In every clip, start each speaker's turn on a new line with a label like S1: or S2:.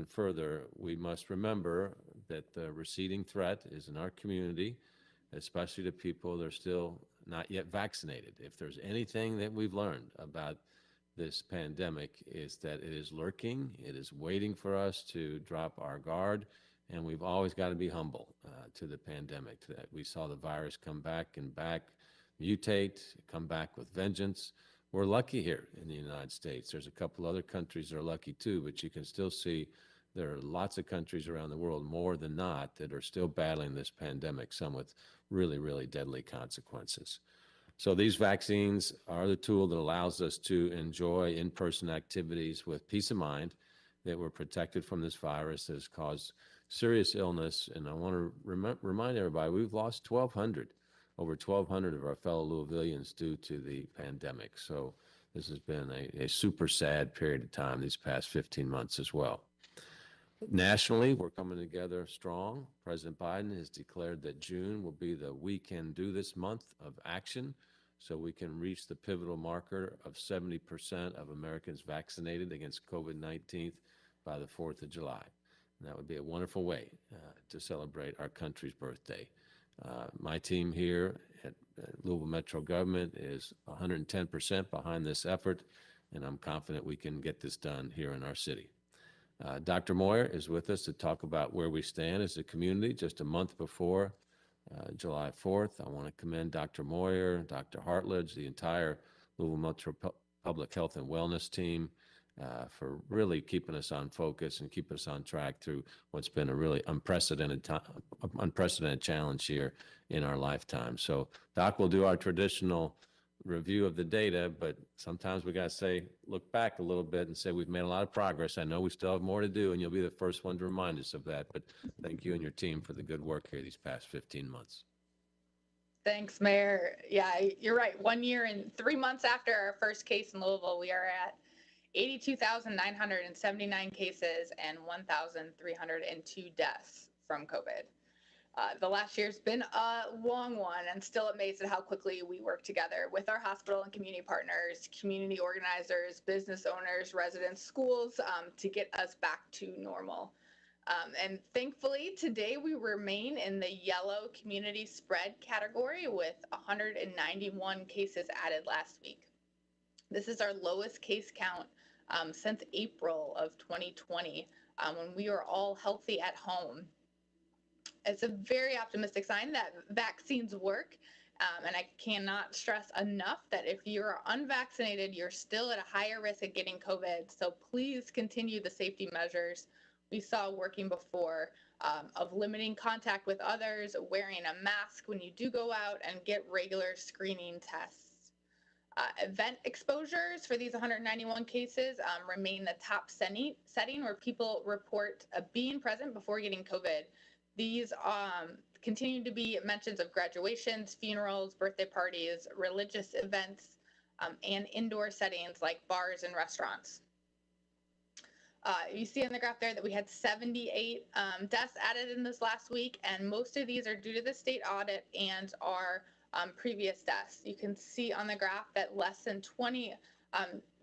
S1: further, we must remember that the receding threat is in our community, especially to people that are still not yet vaccinated. If there's anything that we've learned about this pandemic, is that it is lurking, it is waiting for us to drop our guard, and we've always got to be humble to the pandemic. We saw the virus come back and back, mutate, come back with vengeance. We're lucky here in the United States. There's a couple other countries that are lucky too, but you can still see there are lots of countries around the world, more than not, that are still battling this pandemic, some with really, really deadly consequences. So these vaccines are the tool that allows us to enjoy in-person activities with peace of mind that we're protected from this virus that has caused serious illness. And I want to remind everybody, we've lost over 1,200 of our fellow Louisvillians due to the pandemic. So this has been a super sad period of time these past 15 months as well. Nationally, we're coming together strong. President Biden has declared that June will be the We Can Do This month of action, so we can reach the pivotal marker of 70% of Americans vaccinated against COVID-19 by the 4th of July. And that would be a wonderful way to celebrate our country's birthday. My team here at Louisville Metro Government is 110% behind this effort, and I'm confident we can get this done here in our city. Dr. Moyer is with us to talk about where we stand as a community just a month before July 4th. I want to commend Dr. Moyer, Dr. Hartledge, the entire Louisville Metro Public Health and Wellness team for really keeping us on focus and keeping us on track through what's been a really unprecedented challenge here in our lifetime. So, Doc, we'll do our traditional review of the data, but sometimes we got to say, look back a little bit and say we've made a lot of progress. I know we still have more to do, and you'll be the first one to remind us of that. But thank you and your team for the good work here these past 15 months.
S2: Thanks, Mayor. Yeah, you're right. 1 year and 3 months after our first case in Louisville, we are at 82,979 cases and 1,302 deaths from COVID. The last year's been a long one, and still amazed at how quickly we work together with our hospital and community partners, community organizers, business owners, residents, schools to get us back to normal. And thankfully, today we remain in the yellow community spread category with 191 cases added last week. This is our lowest case count since April of 2020 when we were all healthy at home. It's a very optimistic sign that vaccines work. And I cannot stress enough that if you're unvaccinated, you're still at a higher risk of getting COVID. So please continue the safety measures we saw working before of limiting contact with others, wearing a mask when you do go out, and get regular screening tests. Event exposures for these 191 cases remain the top setting where people report being present before getting COVID. These continue to be mentions of graduations, funerals, birthday parties, religious events, and indoor settings like bars and restaurants. You see on the graph there that we had 78 deaths added in this last week, and most of these are due to the state audit and our previous deaths. You can see on the graph that less than 20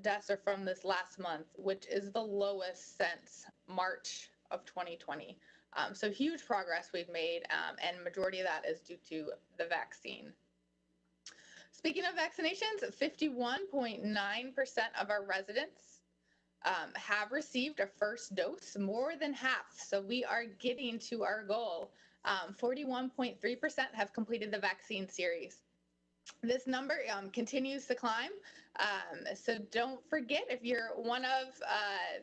S2: deaths are from this last month, which is the lowest since March of 2020. So huge progress we've made, and majority of that is due to the vaccine. Speaking of vaccinations, 51.9% of our residents have received a first dose, more than half. So we are getting to our goal. 41.3% have completed the vaccine series. This number continues to climb. So don't forget, if you're one of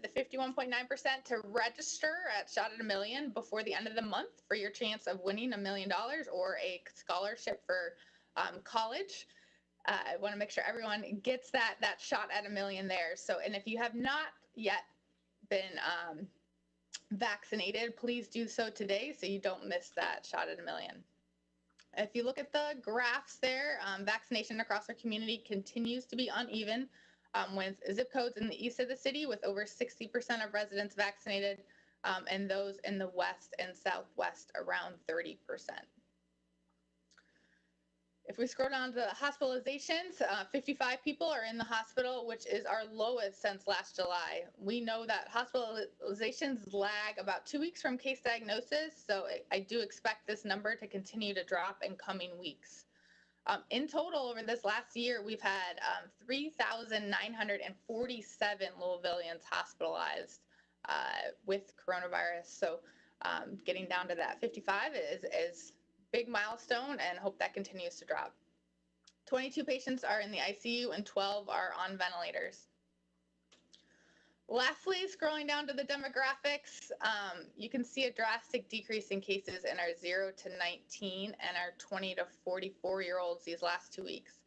S2: the 51.9%, to register at Shot at a Million before the end of the month for your chance of winning $1 million or a scholarship for college. I want to make sure everyone gets that shot at $1 million there. So, and if you have not yet been vaccinated, please do so today so you don't miss that shot at $1 million. If you look at the graphs there, vaccination across our community continues to be uneven, with zip codes in the east of the city with over 60% of residents vaccinated, and those in the west and southwest around 30%. If we scroll down to hospitalizations, 55 people are in the hospital, which is our lowest since last July. We know that hospitalizations lag about 2 weeks from case diagnosis, so I do expect this number to continue to drop in coming weeks. In total, over this last year, we've had 3,947 Louisvillians hospitalized with coronavirus. So getting down to that 55 is big milestone, and hope that continues to drop. 22 patients are in the ICU and 12 are on ventilators. Lastly, scrolling down to the demographics, you can see a drastic decrease in cases in our 0 to 19 and our 20 to 44-year-olds these last 2 weeks.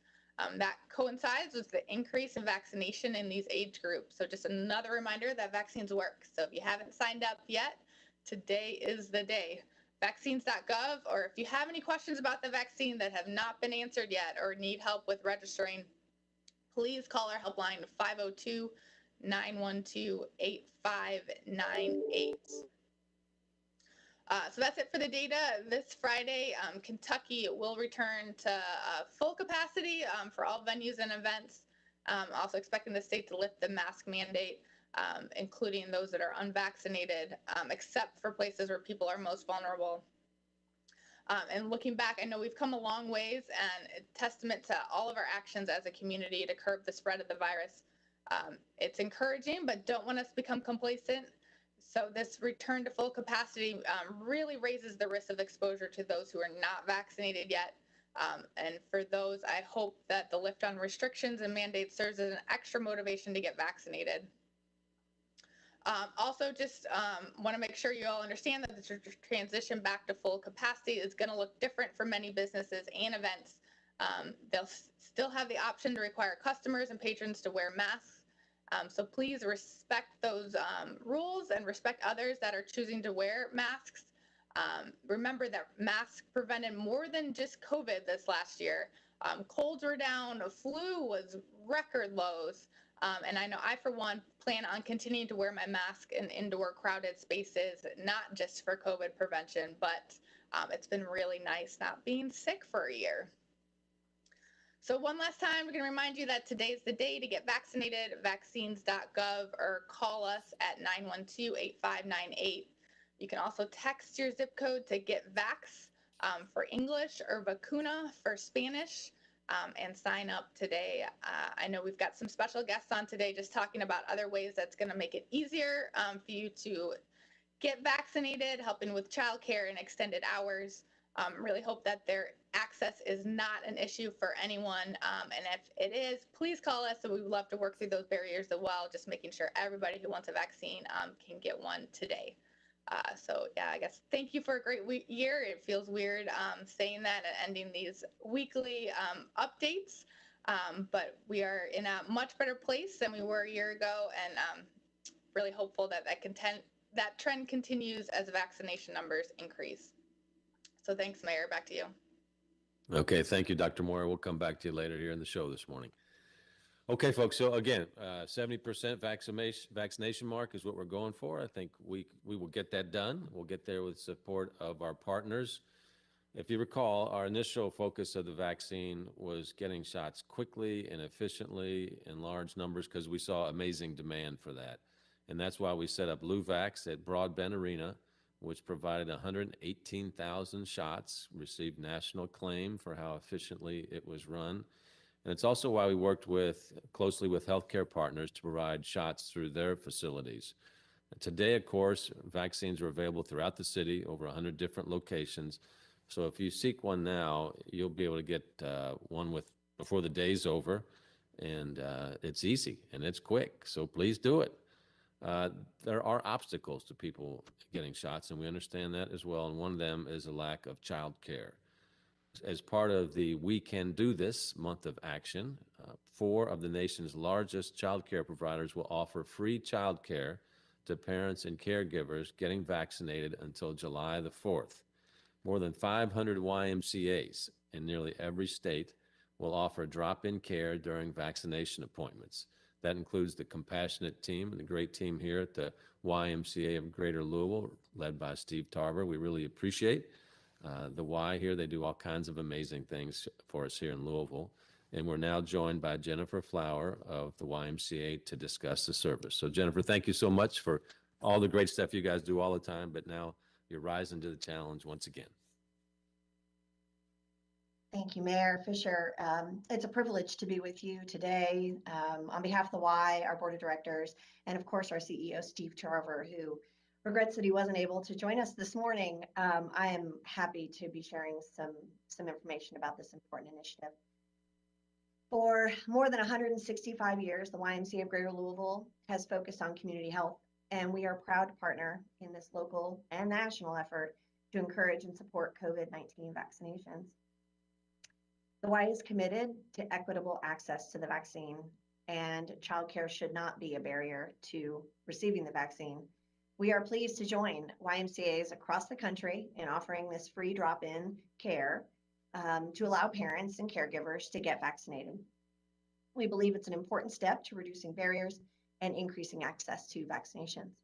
S2: That coincides with the increase in vaccination in these age groups. So just another reminder that vaccines work. So if you haven't signed up yet, today is the day. Vaccines.gov, or if you have any questions about the vaccine that have not been answered yet or need help with registering, please call our helpline 502-912-8598. So that's it for the data. This Friday, Kentucky will return to full capacity for all venues and events. Also expecting the state to lift the mask mandate, including those that are unvaccinated, except for places where people are most vulnerable. And looking back, I know we've come a long ways, and a testament to all of our actions as a community to curb the spread of the virus. It's encouraging, but don't want us to become complacent. So this return to full capacity really raises the risk of exposure to those who are not vaccinated yet. And for those, I hope that the lift on restrictions and mandates serves as an extra motivation to get vaccinated. Also, just want to make sure you all understand that the transition back to full capacity is going to look different for many businesses and events. They'll still have the option to require customers and patrons to wear masks. So please respect those rules and respect others that are choosing to wear masks. Remember that masks prevented more than just COVID this last year. Colds were down, flu was record lows. And I know I, for one, plan on continuing to wear my mask in indoor crowded spaces, not just for COVID prevention, but it's been really nice not being sick for a year. So one last time, we're going to remind you that today's the day to get vaccinated, vaccines.gov, or call us at 912-8598. You can also text your zip code to get vax for English or vacuna for Spanish, and sign up today. I know we've got some special guests on today just talking about other ways that's going to make it easier for you to get vaccinated, helping with childcare and extended hours. Really hope that their access is not an issue for anyone. And if it is, please call us. So we would love to work through those barriers as well, just making sure everybody who wants a vaccine can get one today. So yeah, I guess thank you for a great year. It feels weird saying that and ending these weekly updates, but we are in a much better place than we were a year ago, and really hopeful that that trend continues as vaccination numbers increase. So thanks, Mayor. Back to you.
S1: Okay, thank you, Dr. Moore. We'll come back to you later here in the show this morning. Okay, folks, so again, 70% vaccination mark is what we're going for. I think we will get that done. We'll get there with support of our partners. If you recall, our initial focus of the vaccine was getting shots quickly and efficiently in large numbers because we saw amazing demand for that. And that's why we set up LouVax at Broadbent Arena, which provided 118,000 shots, received national acclaim for how efficiently it was run. And it's also why we worked closely with healthcare partners to provide shots through their facilities. Today, of course, vaccines are available throughout the city, over 100 different locations. So if you seek one now, you'll be able to get one before the day's over, and it's easy and it's quick. So please do it. There are obstacles to people getting shots, and we understand that as well. And one of them is a lack of child care. As part of the We Can Do This month of action, 4 of the nation's largest child care providers will offer free child care to parents and caregivers getting vaccinated until July the 4th. More than 500 YMCAs in nearly every state will offer drop-in care during vaccination appointments. That includes the compassionate team and the great team here at the YMCA of Greater Louisville, led by Steve Tarver. We really appreciate The Y here, they do all kinds of amazing things for us here in Louisville. And we're now joined by Jennifer Flower of the YMCA to discuss the service. So Jennifer, thank you so much for all the great stuff you guys do all the time, but now you're rising to the challenge once again.
S3: Thank you, Mayor Fischer. It's a privilege to be with you today on behalf of the Y, our board of directors, and of course our CEO, Steve Tarver, who regrets that he wasn't able to join us this morning. I am happy to be sharing some information about this important initiative. For more than 165 years, the YMCA of Greater Louisville has focused on community health, and we are proud to partner in this local and national effort to encourage and support COVID-19 vaccinations. The Y is committed to equitable access to the vaccine, and childcare should not be a barrier to receiving the vaccine. We are pleased to join YMCAs across the country in offering this free drop-in care to allow parents and caregivers to get vaccinated. We believe it's an important step to reducing barriers and increasing access to vaccinations.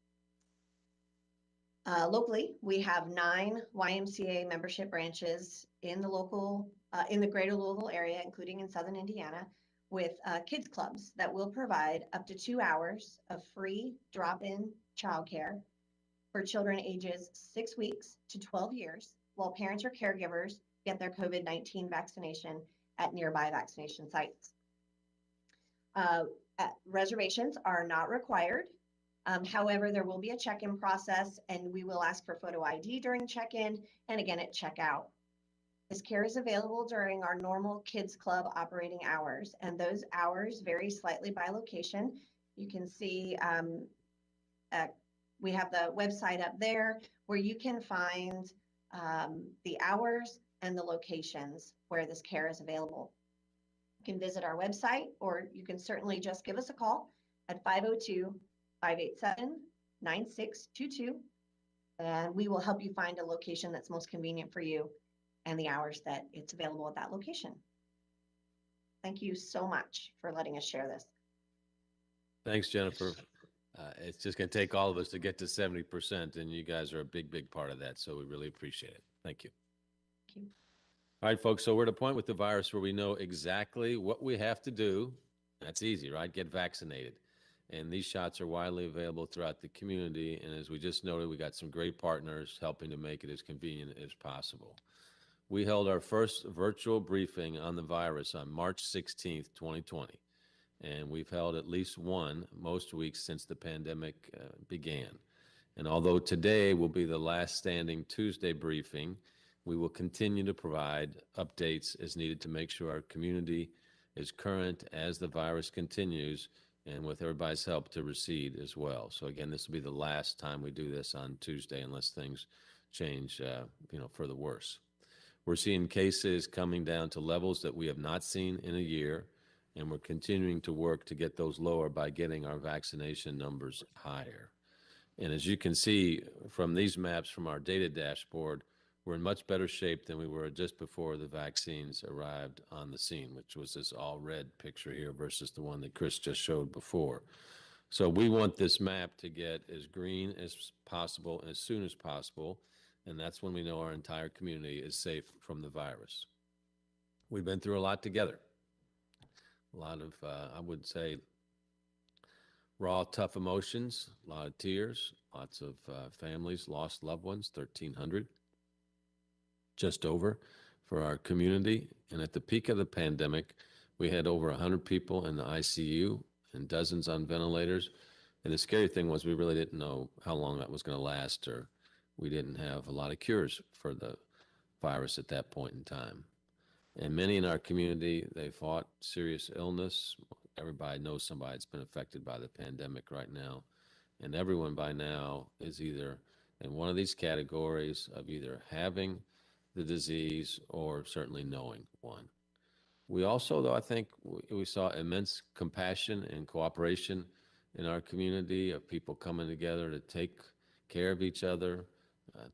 S3: Locally, we have 9 YMCA membership branches in the Greater Louisville area, including in Southern Indiana, with kids clubs that will provide up to 2 hours of free drop-in childcare for children ages 6 weeks to 12 years, while parents or caregivers get their COVID-19 vaccination at nearby vaccination sites. Reservations are not required. However, there will be a check-in process, and we will ask for photo ID during check-in and again at checkout. This care is available during our normal Kids Club operating hours, and those hours vary slightly by location. You can see we have the website up there where you can find the hours and the locations where this care is available. You can visit our website, or you can certainly just give us a call at 502-587-9622, and we will help you find a location that's most convenient for you and the hours that it's available at that location. Thank you so much for letting us share this.
S1: Thanks, Jennifer. It's just going to take all of us to get to 70%, and you guys are a big, big part of that, so we really appreciate it. Thank you.
S3: Thank you.
S1: All right, folks, so we're at a point with the virus where we know exactly what we have to do. That's easy, right? Get vaccinated. And these shots are widely available throughout the community, and as we just noted, we got some great partners helping to make it as convenient as possible. We held our first virtual briefing on the virus on March 16th, 2020. And we've held at least one most weeks since the pandemic began. And although today will be the last standing Tuesday briefing, we will continue to provide updates as needed to make sure our community is current as the virus continues, and with everybody's help to recede as well. So again, this will be the last time we do this on Tuesday unless things change for the worse. We're seeing cases coming down to levels that we have not seen in a year, and we're continuing to work to get those lower by getting our vaccination numbers higher. And as you can see from these maps from our data dashboard, we're in much better shape than we were just before the vaccines arrived on the scene, which was this all red picture here versus the one that Chris just showed before. So we want this map to get as green as possible as soon as possible, and that's when we know our entire community is safe from the virus. We've been through a lot together. A lot of, I would say, raw, tough emotions, a lot of tears, lots of families lost loved ones, 1,300, just over for our community. And at the peak of the pandemic, we had over 100 people in the ICU and dozens on ventilators. And the scary thing was we really didn't know how long that was going to last, or we didn't have a lot of cures for the virus at that point in time. And many in our community, they fought serious illness. Everybody knows somebody that's been affected by the pandemic right now. And everyone by now is either in one of these categories of either having the disease or certainly knowing one. We also, though, I think we saw immense compassion and cooperation in our community of people coming together to take care of each other,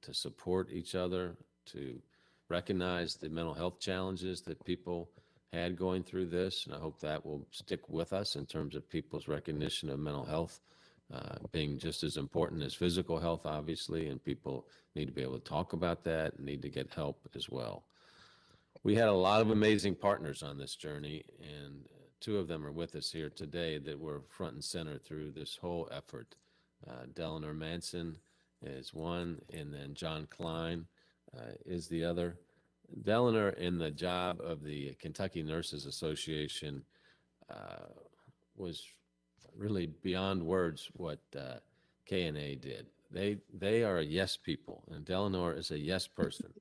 S1: to support each other, to recognize the mental health challenges that people had going through this. And I hope that will stick with us in terms of people's recognition of mental health being just as important as physical health, obviously, and people need to be able to talk about that and need to get help as well. We had a lot of amazing partners on this journey, and two of them are with us here today that were front and center through this whole effort. Delano Manson is one, and then John Klein is the other. Delano, in the job of the Kentucky Nurses Association, was really beyond words what KNA did. They are a yes people, and Delano is a yes person.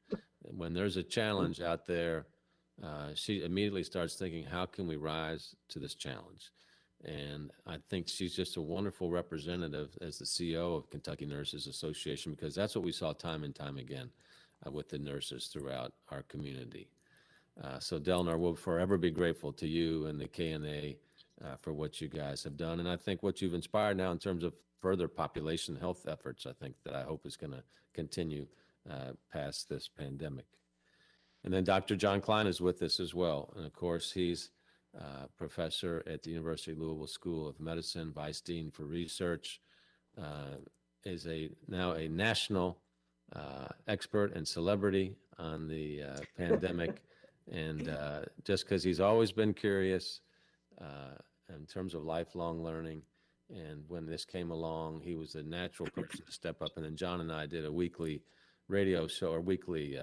S1: When there's a challenge out there, she immediately starts thinking, how can we rise to this challenge? And I think she's just a wonderful representative as the CEO of Kentucky Nurses Association, because that's what we saw time and time again with the nurses throughout our community. So Delnar, we'll forever be grateful to you and the KNA for what you guys have done. And I think what you've inspired now in terms of further population health efforts, I think that I hope is going to continue past this pandemic. And then Dr. John Klein is with us as well. And of course, he's professor at the University of Louisville School of Medicine, Vice Dean for Research, is now a national expert and celebrity on the pandemic. And just because he's always been curious in terms of lifelong learning. And when this came along, he was a natural person to step up. And then John and I did a weekly radio show or weekly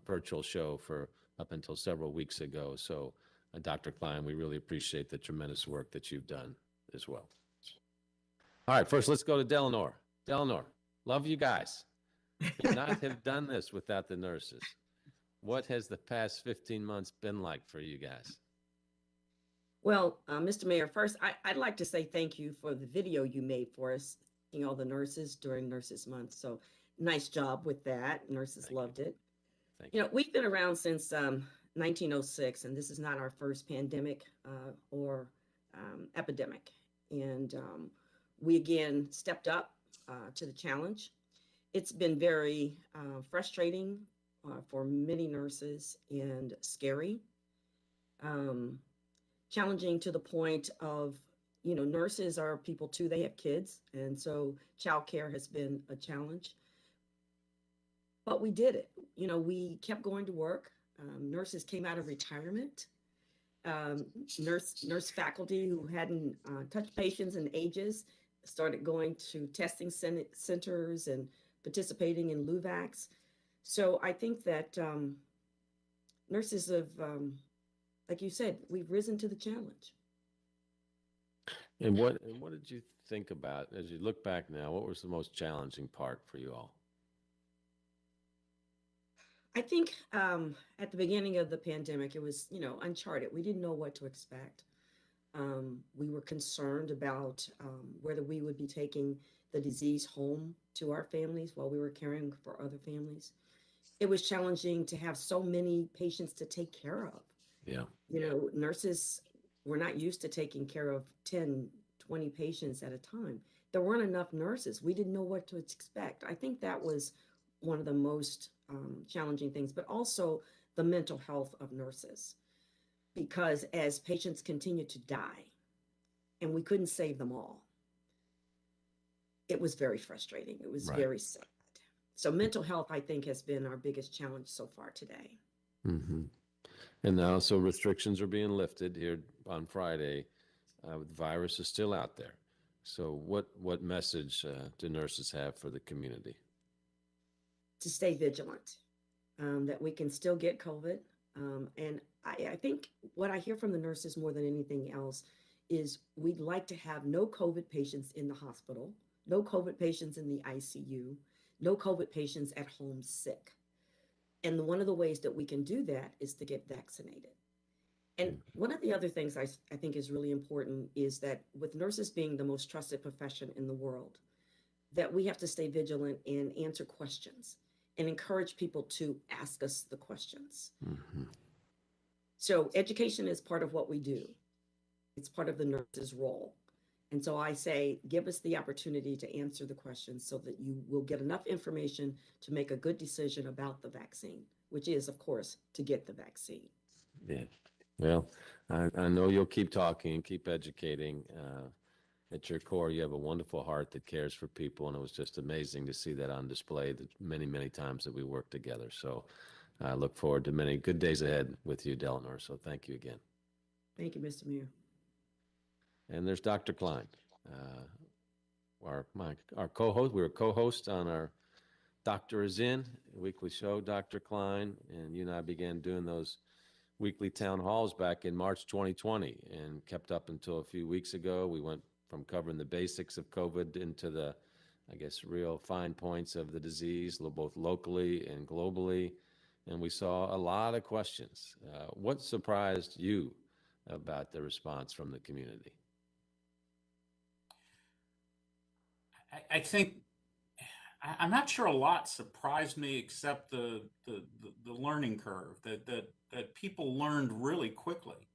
S1: virtual show for up until several weeks ago. So Dr. Klein, we really appreciate the tremendous work that you've done as well. All right, first let's go to Delano. Delano, love you guys. Could not have done this without the nurses. What has the past 15 months been like for you guys?
S4: Well, Mr. Mayor, first, I'd like to say thank you for the video you made for us, all the nurses during Nurses Month. So nice job with that. Nurses loved it.
S1: Thank you.
S4: We've been around since 1906, and this is not our first pandemic or epidemic. And we again stepped up to the challenge. It's been very frustrating for many nurses and scary. Challenging to the point of, nurses are people too, they have kids. And so childcare has been a challenge. But we did it. We kept going to work. Nurses came out of retirement. Nurse faculty who hadn't touched patients in ages started going to testing centers and participating in LUVACs. So I think that nurses have, like you said, we've risen to the challenge.
S1: And what did you think about, as you look back now, what was the most challenging part for you all?
S4: I think at the beginning of the pandemic, it was, uncharted. We didn't know what to expect. We were concerned about whether we would be taking the disease home to our families while we were caring for other families. It was challenging to have so many patients to take care of.
S1: Yeah.
S4: Nurses were not used to taking care of 10, 20 patients at a time. There weren't enough nurses. We didn't know what to expect. I think that was one of the most challenging things, but also the mental health of nurses. Because as patients continued to die, and we couldn't save them all, it was very frustrating. It was very sad. So mental health, I think, has been our biggest challenge so far today.
S1: Mm-hmm. And now, so restrictions are being lifted here on Friday. The virus is still out there. So what message do nurses have for the community?
S4: To stay vigilant, that we can still get COVID. And I think what I hear from the nurses more than anything else is we'd like to have no COVID patients in the hospital, no COVID patients in the ICU, no COVID patients at home sick. And one of the ways that we can do that is to get vaccinated. And one of the other things I think is really important is that with nurses being the most trusted profession in the world, that we have to stay vigilant and answer questions and encourage people to ask us the questions. Mm-hmm. So education is part of what we do. It's part of the nurse's role. And so I say, give us the opportunity to answer the questions so that you will get enough information to make a good decision about the vaccine, which is, of course, to get the vaccine.
S1: Yeah. Well, I know you'll keep talking and keep educating. At your core, you have a wonderful heart that cares for people, and it was just amazing to see that on display the many, many times that we worked together. So I look forward to many good days ahead with you, Delnor. So thank you again.
S4: Thank you, Mr. Mayor.
S1: And there's Dr. Klein, our co-host. We were co-hosts on our Doctor is In weekly show, Dr. Klein, and you and I began doing those weekly town halls back in March 2020 and kept up until a few weeks ago. We went from covering the basics of COVID into the, I guess, real fine points of the disease, both locally and globally. And we saw a lot of questions. What surprised you about the response from the community?
S5: I think I'm not sure a lot surprised me except the learning curve that people learned really quickly.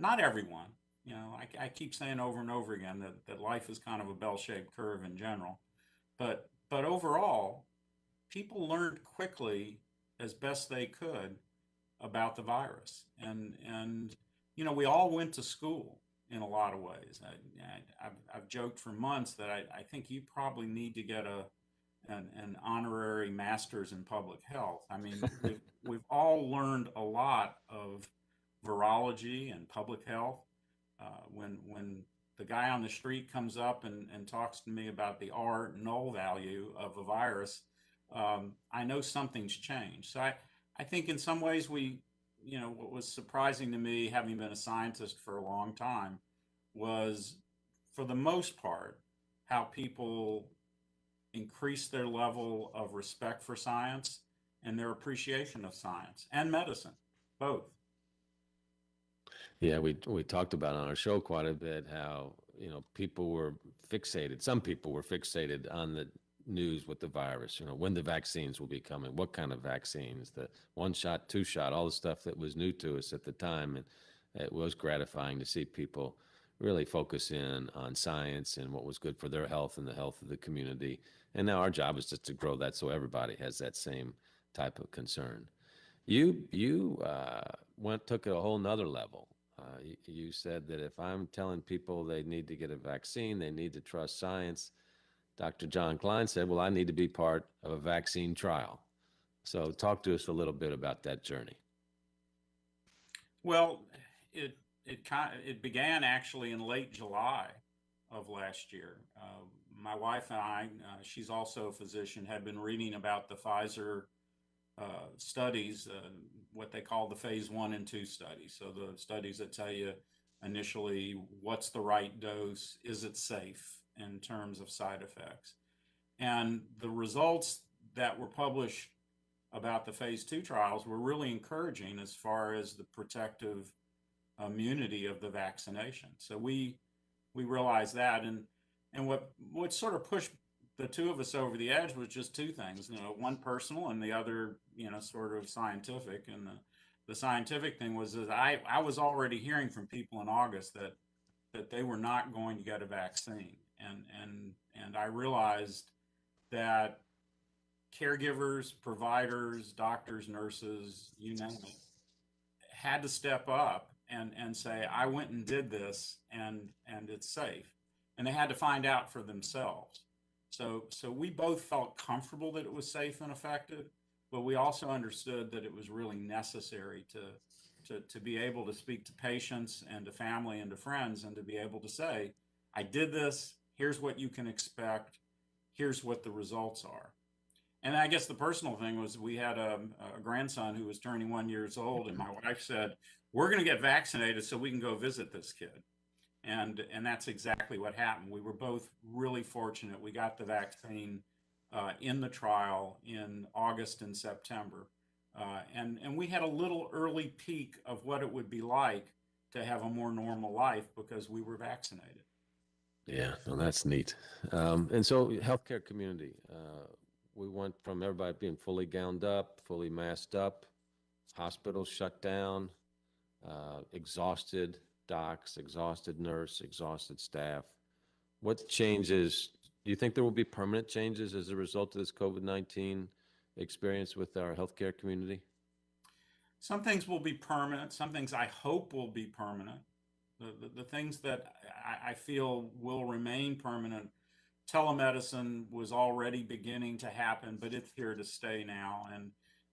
S5: Not everyone, you know, I keep saying over and over again that life is kind of a bell-shaped curve in general, but overall, people learned quickly as best they could about the virus, and you know, we all went to school in a lot of ways. I've joked for months that I think you probably need to get an honorary master's in public health. I mean, we've all learned a lot of virology and public health. When the guy on the street comes up and talks to me about the R null value of a virus, I know something's changed. So I think in some ways you know, what was surprising to me, having been a scientist for a long time, was, for the most part, how people increased their level of respect for science and their appreciation of science and medicine, both.
S1: Yeah, we talked about on our show quite a bit how, you know, people were fixated. Some people were fixated on the news with the virus, you know, when the vaccines will be coming, what kind of vaccines, the 1-shot, 2-shot, all the stuff that was new to us at the time. And it was gratifying to see people really focus in on science and what was good for their health and the health of the community. And now our job is just to grow that so everybody has that same type of concern. You took it a whole nother level. You said that if I'm telling people they need to get a vaccine, they need to trust science. Dr. John Klein said, well, I need to be part of a vaccine trial. So talk to us a little bit about that journey.
S5: Well, it began actually in late July of last year. My wife and I, she's also a physician, had been reading about the Pfizer studies, what they call the phase 1 and 2 studies. So the studies that tell you initially what's the right dose, is it safe in terms of side effects. And the results that were published about the phase 2 trials were really encouraging as far as the protective immunity of the vaccination. So we realized that, and what sort of pushed the two of us over the edge was just two things, you know, one personal and the other, you know, sort of scientific. And the scientific thing was that I was already hearing from people in August that they were not going to get a vaccine, and I realized that caregivers, providers, doctors, nurses, you name it, had to step up and say, I went and did this, and it's safe. And they had to find out for themselves. So we both felt comfortable that it was safe and effective, but we also understood that it was really necessary to be able to speak to patients and to family and to friends, and to be able to say, I did this, here's what you can expect, here's what the results are. And I guess the personal thing was, we had a grandson who was turning 1 year old, and my wife said, we're going to get vaccinated so we can go visit this kid. And that's exactly what happened. We were both really fortunate. We got the vaccine in the trial in August and September. And we had a little early peek of what it would be like to have a more normal life because we were vaccinated.
S1: Yeah, well, that's neat. And so healthcare community, we went from everybody being fully gowned up, fully masked up, hospitals shut down, exhausted docs, exhausted nurse, exhausted staff. What changes, do you think there will be permanent changes as a result of this COVID-19 experience with our healthcare community?
S5: Some things will be permanent. Some things I hope will be permanent. The things that I feel will remain permanent. Telemedicine was already beginning to happen, but it's here to stay now.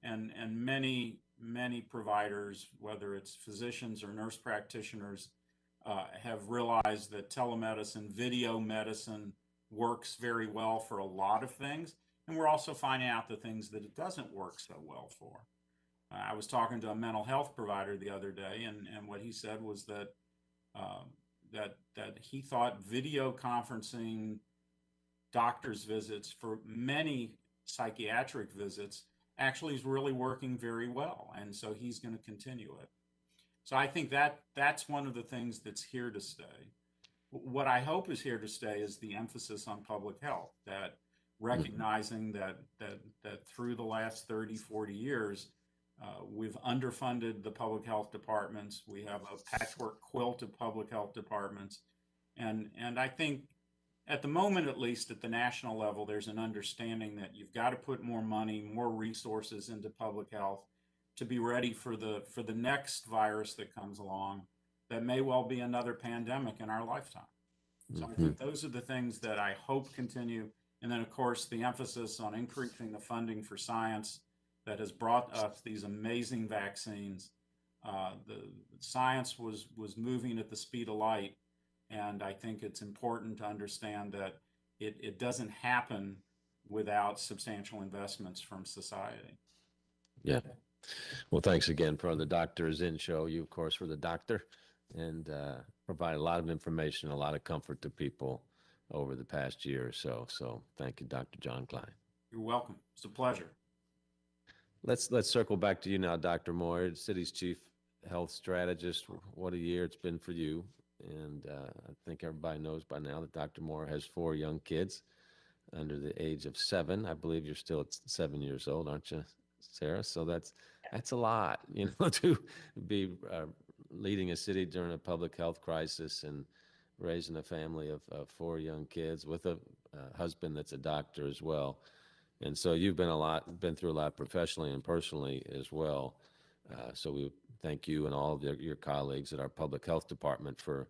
S5: And many providers, whether it's physicians or nurse practitioners, have realized that telemedicine, video medicine works very well for a lot of things. And we're also finding out the things that it doesn't work so well for. I was talking to a mental health provider the other day, and what he said was that that he thought video conferencing doctor's visits for many psychiatric visits actually is really working very well, and so he's going to continue it. So I think that that's one of the things that's here to stay. What I hope is here to stay is the emphasis on public health, that recognizing that through the last 30, 40 years, we've underfunded the public health departments. We have a patchwork quilt of public health departments. And I think at the moment, at least at the national level, there's an understanding that you've got to put more money, more resources into public health to be ready for the next virus that comes along that may well be another pandemic in our lifetime. So I think those are the things that I hope continue. And then, of course, the emphasis on increasing the funding for science that has brought us these amazing vaccines. The science was moving at the speed of light. And I think it's important to understand that it doesn't happen without substantial investments from society.
S1: Yeah. Well, thanks again for the Doctors In show. You, of course, were the doctor and provide a lot of information, a lot of comfort to people over the past year or so. So thank you, Dr. John Klein.
S5: You're welcome. It's a pleasure.
S1: Let's circle back to you now, Dr. Moyer, city's chief health strategist. What a year it's been for you. And I think everybody knows by now that Dr. Moore has 4 young kids under the age of 7. I believe you're still at 7 years old, aren't you, Sarah? So that's a lot, to be leading a city during a public health crisis and raising a family of 4 young kids with a husband that's a doctor as well. And so you've been through a lot professionally and personally as well. So we thank you and all of your colleagues at our public health department for,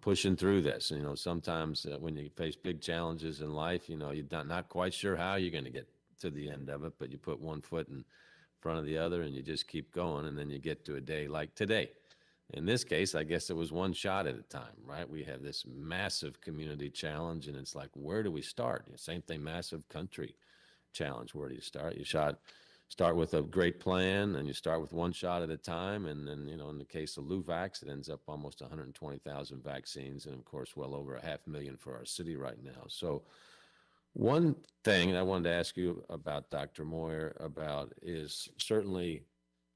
S1: pushing through this. Sometimes when you face big challenges in life, you're not quite sure how you're going to get to the end of it, but you put one foot in front of the other and you just keep going. And then you get to a day like today. In this case, I guess it was one shot at a time, right? We have this massive community challenge and it's like, where do we start? Same thing, massive country challenge. Where do you start? You start with a great plan and you start with one shot at a time. And then, in the case of Louvax, it ends up almost 120,000 vaccines. And of course, well over 500,000 for our city right now. So one thing I wanted to ask you about, Dr. Moyer, about is certainly,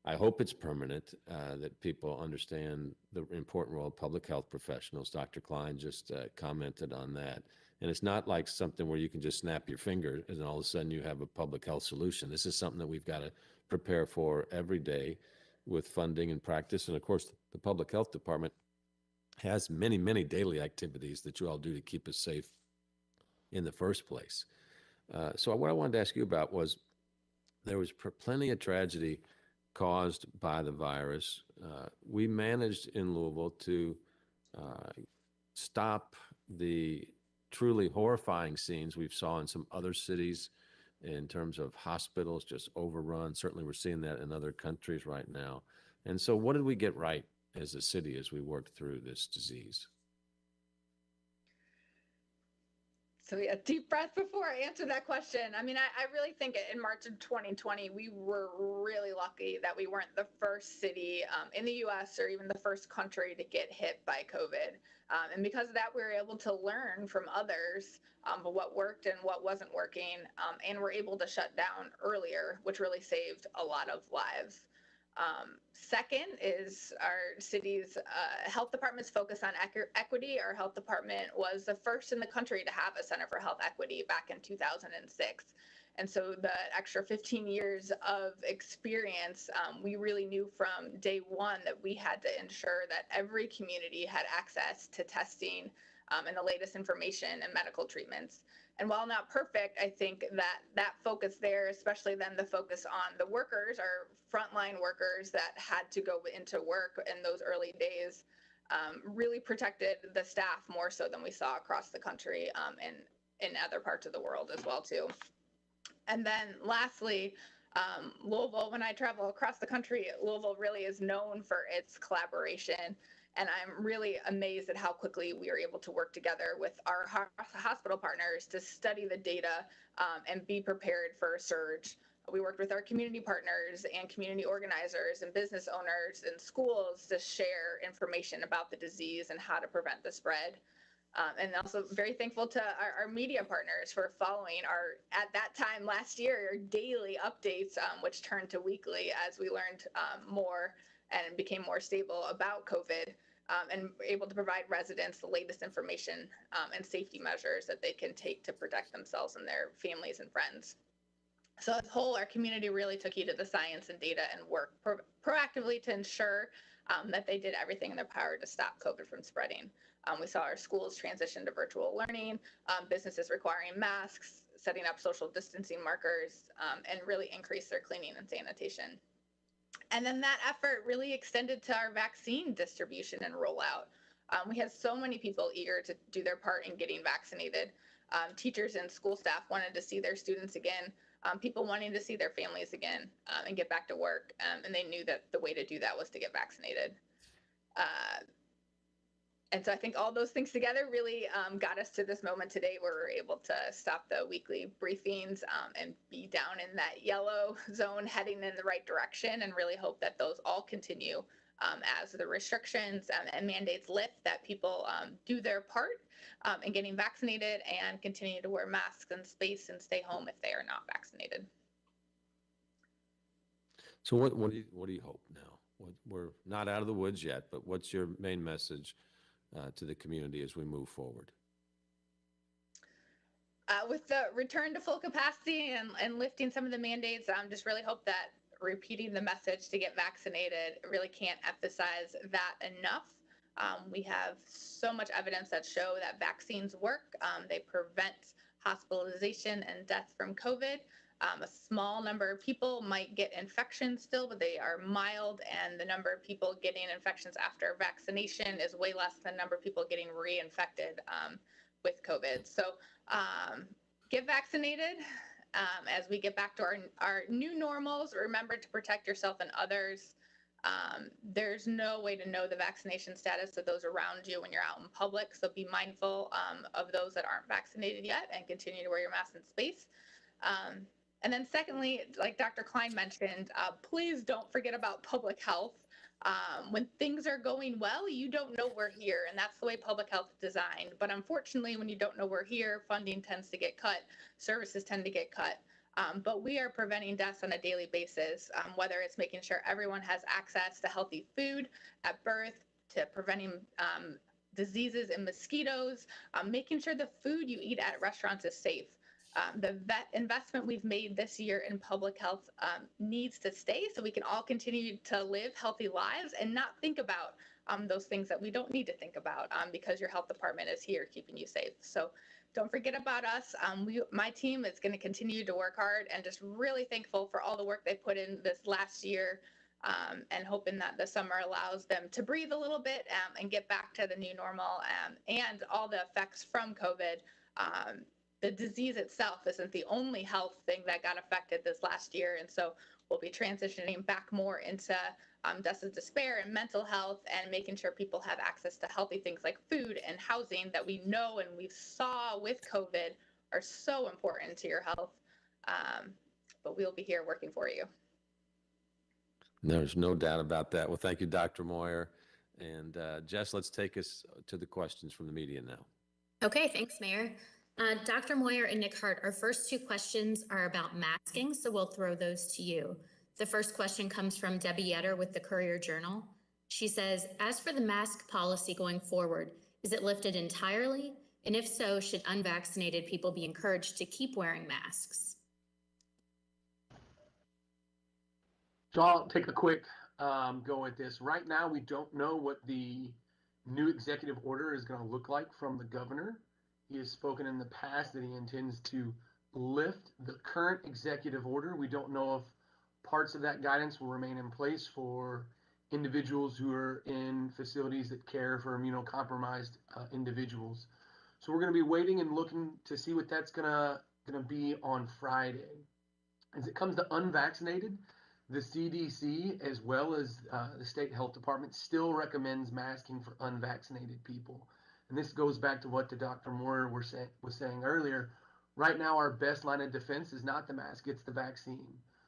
S1: I hope it's permanent, that people understand the important role of public health professionals. Dr. Klein just commented on that. And it's not like something where you can just snap your finger and all of a sudden you have a public health solution. This is something that we've got to prepare for every day with funding and practice. And of course, the public health department has many, many daily activities that you all do to keep us safe in the first place. So what I wanted to ask you about was there was plenty of tragedy caused by the virus. We managed in Louisville to stop the truly horrifying scenes we've saw in some other cities in terms of hospitals just overrun. Certainly we're seeing that in other countries right now. And so what did we get right as a city as we worked through this disease?
S2: So a deep breath before I answer that question. I really think in March of 2020, we were really lucky that we weren't the first city in the US or even the first country to get hit by COVID. And because of that, we were able to learn from others what worked and what wasn't working. And we're able to shut down earlier, which really saved a lot of lives. Second is our city's health department's focus on equity. Our health department was the first in the country to have a Center for Health Equity back in 2006. And so the extra 15 years of experience, we really knew from day one that we had to ensure that every community had access to testing and the latest information and medical treatments. And while not perfect, I think that focus there, especially then the focus on the workers, our frontline workers that had to go into work in those early days, really protected the staff more so than we saw across the country, and in other parts of the world as well too. And then lastly, Louisville, when I travel across the country, Louisville really is known for its collaboration. And I'm really amazed at how quickly we were able to work together with our hospital partners to study the data, and be prepared for a surge. We worked with our community partners and community organizers and business owners and schools to share information about the disease and how to prevent the spread. And also very thankful to our media partners for following our, at that time last year, daily updates, which turned to weekly as we learned more and became more stable about COVID, and able to provide residents the latest information and safety measures that they can take to protect themselves and their families and friends. So as a whole, our community really took heed of the science and data and worked proactively to ensure that they did everything in their power to stop COVID from spreading. We saw our schools transition to virtual learning, businesses requiring masks, setting up social distancing markers, and really increase their cleaning and sanitation. And then that effort really extended to our vaccine distribution and rollout. We had so many people eager to do their part in getting vaccinated. Teachers and school staff wanted to see their students again, people wanting to see their families again, and get back to work. And they knew that the way to do that was to get vaccinated. And so I think all those things together really got us to this moment today where we're able to stop the weekly briefings, and be down in that yellow zone heading in the right direction, and really hope that those all continue as the restrictions and mandates lift, that people do their part in getting vaccinated and continue to wear masks in space and stay home if they are not vaccinated.
S1: So what do you hope now? We're not out of the woods yet, but what's your main message to the community as we move forward?
S2: With the return to full capacity and lifting some of the mandates, just really hope that repeating the message to get vaccinated, really can't emphasize that enough. We have so much evidence that show that vaccines work. They prevent hospitalization and death from COVID. A small number of people might get infections still, but they are mild, and the number of people getting infections after vaccination is way less than the number of people getting reinfected with COVID. So get vaccinated. As we get back to our new normals, remember to protect yourself and others. There's no way to know the vaccination status of those around you when you're out in public, so be mindful of those that aren't vaccinated yet and continue to wear your mask in space. And then secondly, like Dr. Klein mentioned, please don't forget about public health. When things are going well, you don't know we're here, and that's the way public health is designed. But unfortunately, when you don't know we're here, funding tends to get cut, services tend to get cut. But we are preventing deaths on a daily basis, whether it's making sure everyone has access to healthy food at birth, to preventing diseases and mosquitoes, making sure the food you eat at restaurants is safe. The investment we've made this year in public health needs to stay, so we can all continue to live healthy lives and not think about those things that we don't need to think about, because your health department is here keeping you safe. So don't forget about us. My team is going to continue to work hard, and just really thankful for all the work they put in this last year, and hoping that the summer allows them to breathe a little bit and get back to the new normal, and all the effects from COVID. The disease itself isn't the only health thing that got affected this last year. And so we'll be transitioning back more into deaths of despair and mental health, and making sure people have access to healthy things like food and housing that we know and we saw with COVID are so important to your health. But we'll be here working for you.
S1: There's no doubt about that. Well, thank you, Dr. Moyer. And Jess, let's take us to the questions from the media now.
S6: Okay, thanks, Mayor. Dr. Moyer and Nick Hart, our first two questions are about masking, so we'll throw those to you. The first question comes from Debbie Yetter with the Courier-Journal. She says, as for the mask policy going forward, is it lifted entirely? And if so, should unvaccinated people be encouraged to keep wearing masks?
S7: So I'll take a quick go at this. Right now, we don't know what the new executive order is going to look like from the governor. He has spoken in the past that he intends to lift the current executive order. We don't know if parts of that guidance will remain in place for individuals who are in facilities that care for immunocompromised individuals. So we're going to be waiting and looking to see what that's gonna be on Friday. As it comes to unvaccinated, the CDC as well as the state health department still recommends masking for unvaccinated people. And this goes back to what Dr. Moore was saying earlier. Right now, our best line of defense is not the mask, it's the vaccine.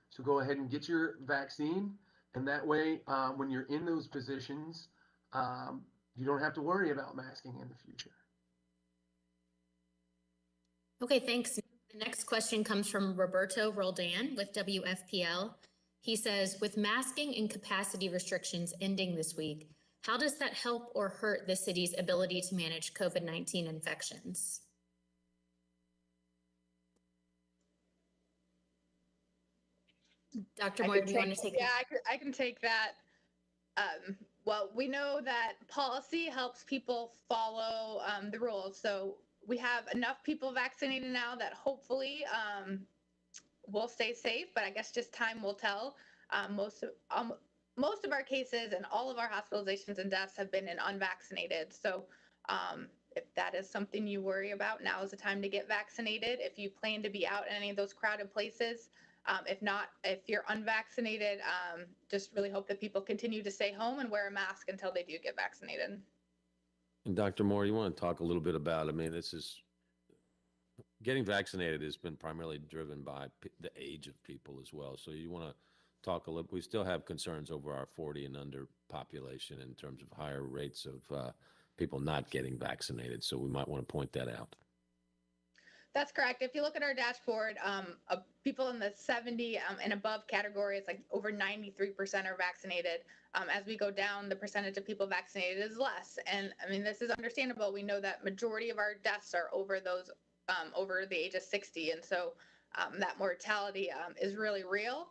S7: So go ahead and get your vaccine. And that way, when you're in those positions, you don't have to worry about masking in the future.
S6: Okay, thanks. The next question comes from Roberto Roldan with WFPL. He says, with masking and capacity restrictions ending this week, how does that help or hurt the city's ability to manage COVID-19 infections? Dr. Moyer, do you want to take that?
S2: Yeah, I can take that. Well, we know that policy helps people follow the rules. So we have enough people vaccinated now that hopefully we'll stay safe, but I guess just time will tell. Most of our cases and all of our hospitalizations and deaths have been in unvaccinated. So if that is something you worry about, now is the time to get vaccinated. If you plan to be out in any of those crowded places, if not, if you're unvaccinated, just really hope that people continue to stay home and wear a mask until they do get vaccinated.
S1: And Dr. Moore, you want to talk a little bit about, I mean, this is, getting vaccinated has been primarily driven by the age of people as well. So you want to talk a little, we still have concerns over our 40 and under population in terms of higher rates of people not getting vaccinated. So we might want to point that out.
S2: That's correct. If you look at our dashboard, people in the 70 and above category, it's like over 93% are vaccinated. As we go down, the percentage of people vaccinated is less. And I mean, this is understandable. We know that majority of our deaths are over those over the age of 60. And so that mortality is really real.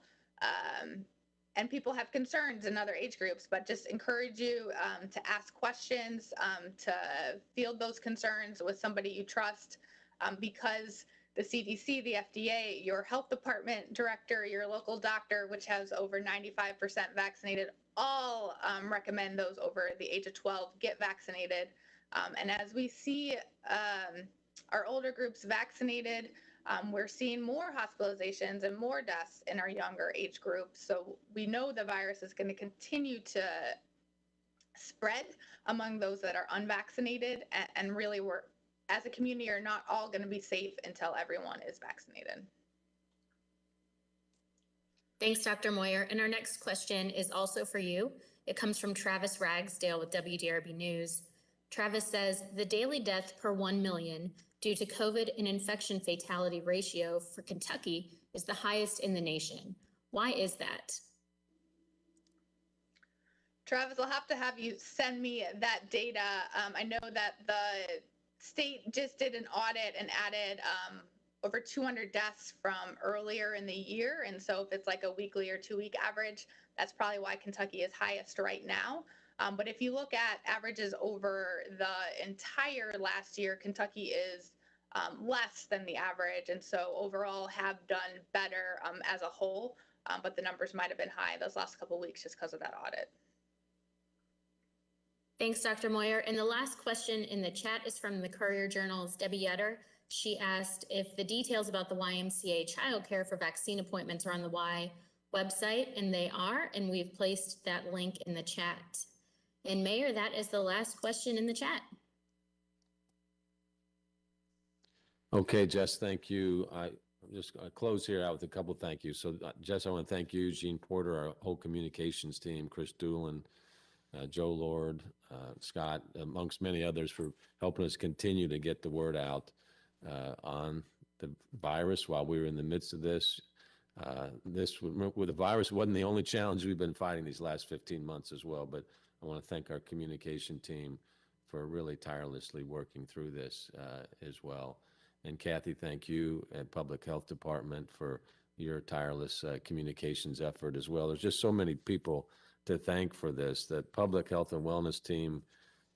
S2: And people have concerns in other age groups, but just encourage you to ask questions, to field those concerns with somebody you trust. Because the CDC, the FDA, your health department director, your local doctor, which has over 95% vaccinated, all recommend those over the age of 12 get vaccinated. And as we see our older groups vaccinated, we're seeing more hospitalizations and more deaths in our younger age groups. So we know the virus is going to continue to spread among those that are unvaccinated, and really we're, as a community, are not all going to be safe until everyone is vaccinated.
S6: Thanks, Dr. Moyer. And our next question is also for you. It comes from Travis Ragsdale with WDRB News. Travis says, the daily death per 1 million due to COVID and infection fatality ratio for Kentucky is the highest in the nation. Why is that?
S2: Travis, I'll have to have you send me that data. I know that the state just did an audit and added over 200 deaths from earlier in the year. And so if it's like a weekly or 2-week average, that's probably why Kentucky is highest right now. But if you look at averages over the entire last year, Kentucky is less than the average. And so overall have done better as a whole, but the numbers might have been high those last couple of weeks just because of that audit.
S6: Thanks, Dr. Moyer. And the last question in the chat is from the Courier-Journal's Debbie Yetter. She asked if the details about the YMCA childcare for vaccine appointments are on the Y website, and they are, and we've placed that link in the chat. And Mayor, that is the last question in the chat.
S1: Okay, Jess, thank you. I just close here out with a couple of thank yous. So Jess, I want to thank you, Gene Porter, our whole communications team, Chris Doolin, Joe Lord, Scott, amongst many others, for helping us continue to get the word out on the virus while we were in the midst of this. With the virus wasn't the only challenge we've been fighting these last 15 months as well, but I want to thank our communication team for really tirelessly working through this as well. And Kathy, thank you at Public Health Department for your tireless communications effort as well. There's just so many people to thank for this. The Public Health and Wellness team,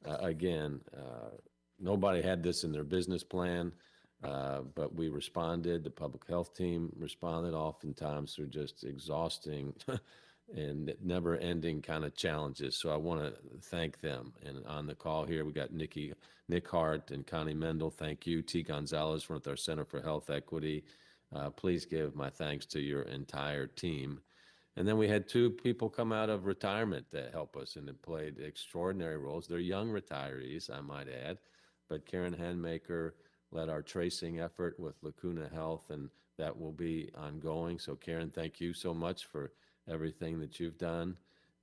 S1: again, nobody had this in their business plan, but we responded. The Public Health team responded oftentimes through just exhausting and never ending kind of challenges. So I want to thank them. And on the call here, we got Nick Hart and Connie Mendel. Thank you. T. Gonzalez from our Center for Health Equity. Please give my thanks to your entire team. And then we had two people come out of retirement that help us and have played extraordinary roles. They're young retirees, I might add, but Karen Handmaker led our tracing effort with Lacuna Health, and that will be ongoing. So Karen, thank you so much for everything that you've done.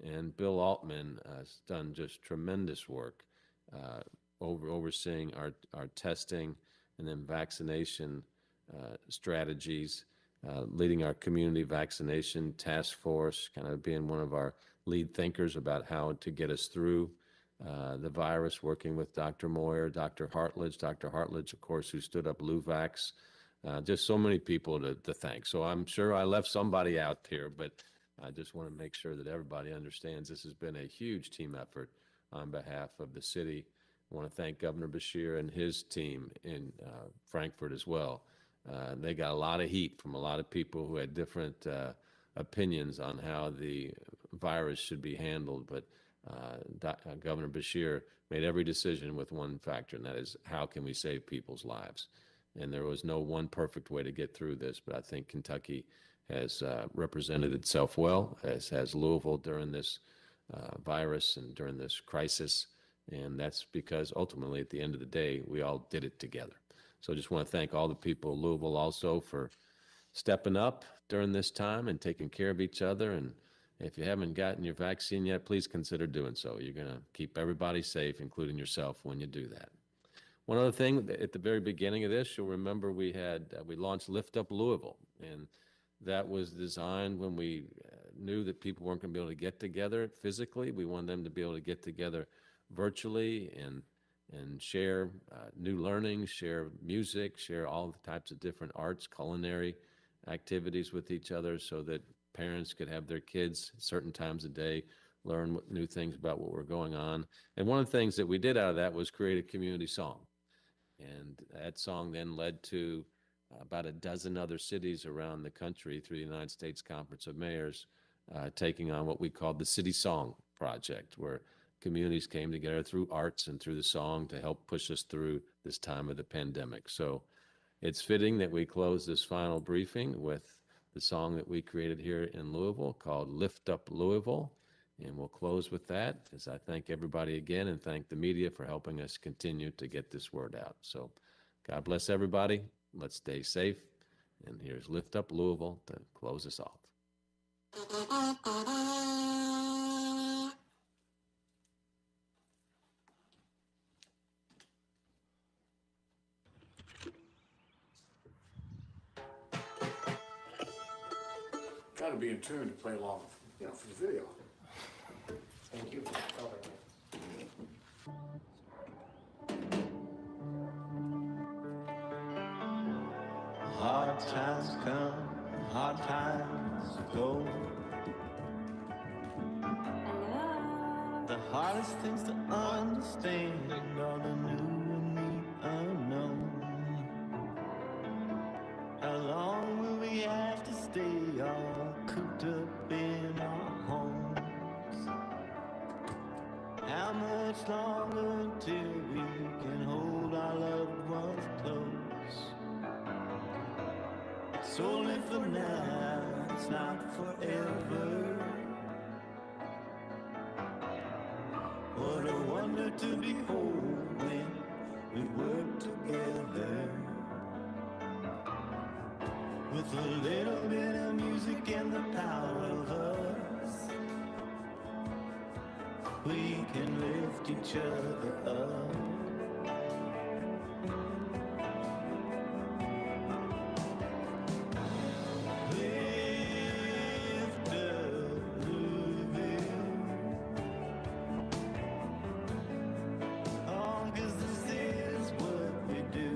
S1: And Bill Altman has done just tremendous work overseeing our testing and then vaccination strategies, leading our community vaccination task force, kind of being one of our lead thinkers about how to get us through the virus, working with Dr. Moyer, Dr. Hartledge, of course, who stood up LouVax. Just so many people to thank. So I'm sure I left somebody out here, but I just want to make sure that everybody understands this has been a huge team effort on behalf of the city. I want to thank Governor Beshear and his team in Frankfurt as well. They got a lot of heat from a lot of people who had different opinions on how the virus should be handled, but Governor Beshear made every decision with one factor, and that is how can we save people's lives? And there was no one perfect way to get through this, but I think Kentucky has represented itself well, as has Louisville during this virus and during this crisis. And that's because ultimately, at the end of the day, we all did it together. So I just want to thank all the people in Louisville also for stepping up during this time and taking care of each other. And if you haven't gotten your vaccine yet, please consider doing so. You're going to keep everybody safe, including yourself, when you do that. One other thing, at the very beginning of this, you'll remember we launched Lift Up Louisville, and that was designed when we knew that people weren't going to be able to get together physically. We wanted them to be able to get together virtually and share new learning, share music, share all the types of different arts, culinary activities with each other, so that parents could have their kids at certain times of day learn new things about what were going on. And one of the things that we did out of that was create a community song. And that song then led to about a dozen other cities around the country through the United States Conference of Mayors taking on what we called the City Song Project, where communities came together through arts and through the song to help push us through this time of the pandemic. So it's fitting that we close this final briefing with the song that we created here in Louisville called Lift Up Louisville. And we'll close with that as I thank everybody again and thank the media for helping us continue to get this word out. So God bless everybody. Let's stay safe. And here's Lift Up Louisville to close us off.
S8: Got to be in tune to play along, for the video.
S7: Thank you.
S9: Hard times come, hard times go. The hardest things to understand are the new and the unknown. How long will we have to stay all cooped up in our homes? How much longer until we can hold our loved ones close? It's only for now, it's not forever. What a wonder to behold when we work together. With a little bit of music and the power of us, we can lift each other up. Lift up Louisville. Oh, 'cause this is what we do.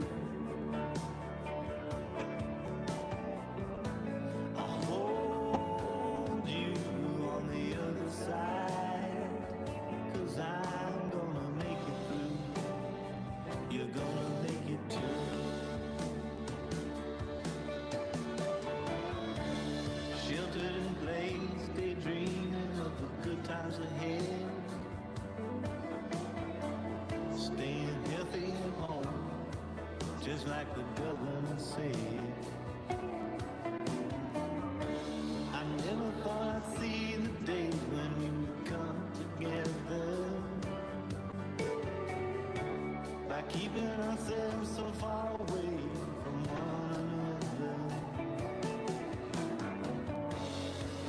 S9: I'll hold you on the other side, 'cause I'm gonna make it through. just like the governor said. I never thought I'd see the day when we would come together, by keeping ourselves so far away from one another.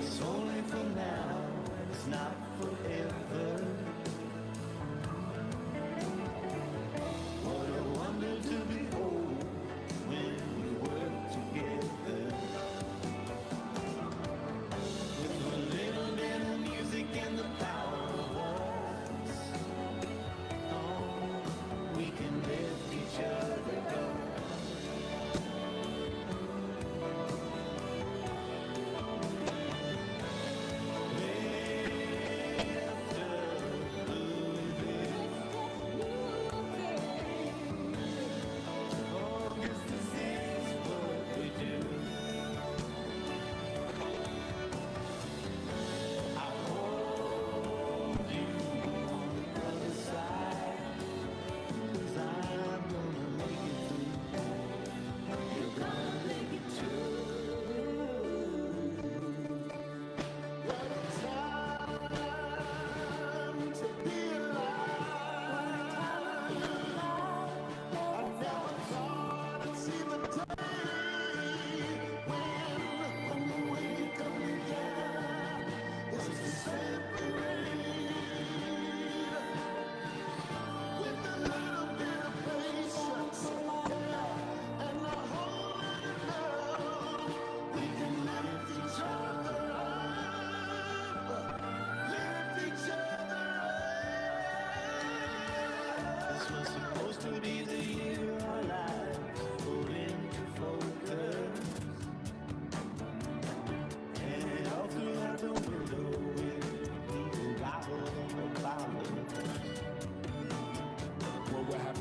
S9: It's only for now, it's not forever. What a wonder to behold when we work together. With a little bit of music and the power of words, oh, we can lift each other up.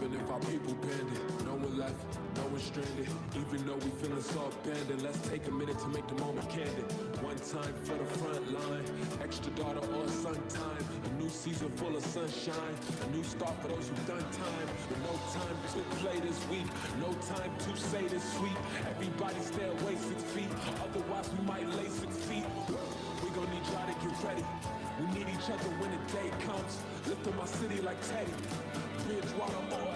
S10: If our people banded, no one left, no one stranded. Even though we feeling so abandoned, let's take a minute to make the moment candid. One time for the front line, extra daughter or son time. A new season full of sunshine, a new start for those who've done time. With no time to play this week, no time to say this sweet. Everybody stay away 6 feet, otherwise we might lay 6 feet. We gon' need y'all to get ready. We need each other when the day comes. Lift up my city like Teddy. Bridgewater or